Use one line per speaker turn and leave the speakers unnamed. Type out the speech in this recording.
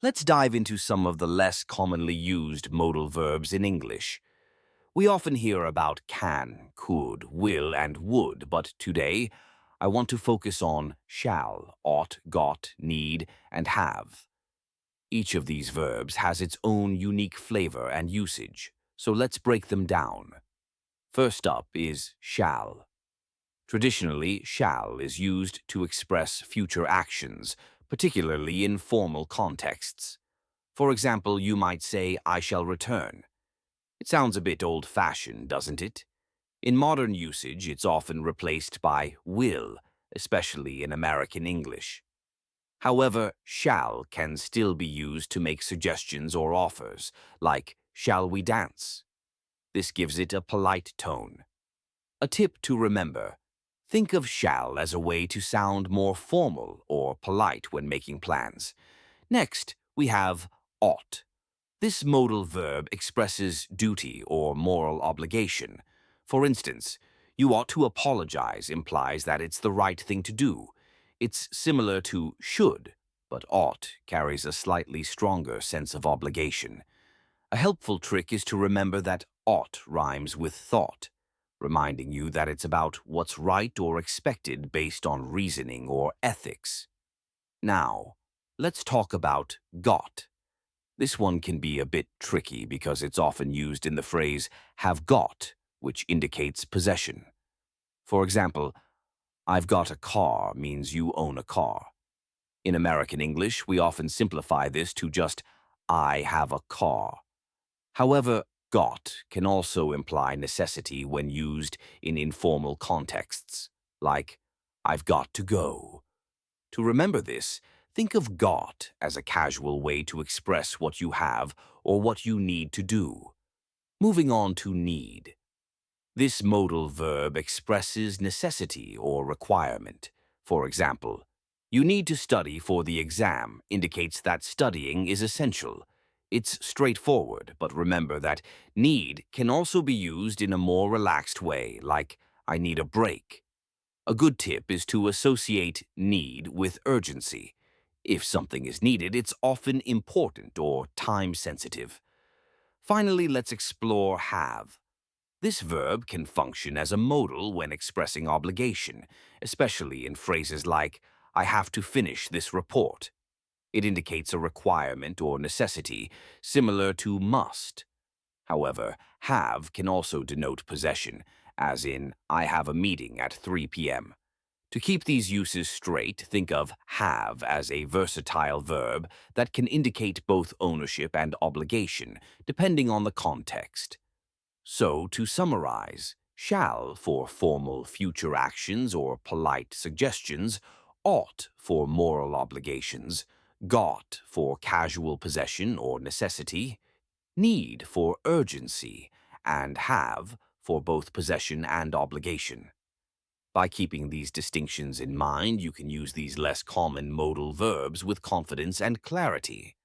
Let's dive into some of the less commonly used modal verbs in English. We often hear about can, could, will, and would, but today I want to focus on shall, ought, got, need, and have. Each of these verbs has its own unique flavor and usage, so let's break them down. First up is shall. Traditionally, shall is used to express future actions, particularly in formal contexts. For example, you might say, I shall return. It sounds a bit old-fashioned, doesn't it? In modern usage, it's often replaced by will, especially in American English. However, shall can still be used to make suggestions or offers, like, shall we dance? This gives it a polite tone. A tip to remember: think of shall as a way to sound more formal or polite when making plans. Next, we have ought. This modal verb expresses duty or moral obligation. For instance, you ought to apologize implies that it's the right thing to do. It's similar to should, but ought carries a slightly stronger sense of obligation. A helpful trick is to remember that ought rhymes with thought, reminding you that it's about what's right or expected based on reasoning or ethics. Now, let's talk about got. This one can be a bit tricky because it's often used in the phrase have got, which indicates possession. For example, I've got a car means you own a car. In American English, we often simplify this to just I have a car. However, got can also imply necessity when used in informal contexts, like I've got to go. To remember this, think of got as a casual way to express what you have or what you need to do. Moving on to need. This modal verb expresses necessity or requirement. For example, you need to study for the exam indicates that studying is essential. It's straightforward, but remember that need can also be used in a more relaxed way, like I need a break. A good tip is to associate need with urgency. If something is needed, it's often important or time-sensitive. Finally, let's explore have. This verb can function as a modal when expressing obligation, especially in phrases like, I have to finish this report. It indicates a requirement or necessity, similar to must. However, have can also denote possession, as in, I have a meeting at 3 p.m. To keep these uses straight, think of have as a versatile verb that can indicate both ownership and obligation, depending on the context. So, to summarize, shall for formal future actions or polite suggestions, ought for moral obligations, got for casual possession or necessity, need for urgency, and have for both possession and obligation. By keeping these distinctions in mind, you can use these less common modal verbs with confidence and clarity.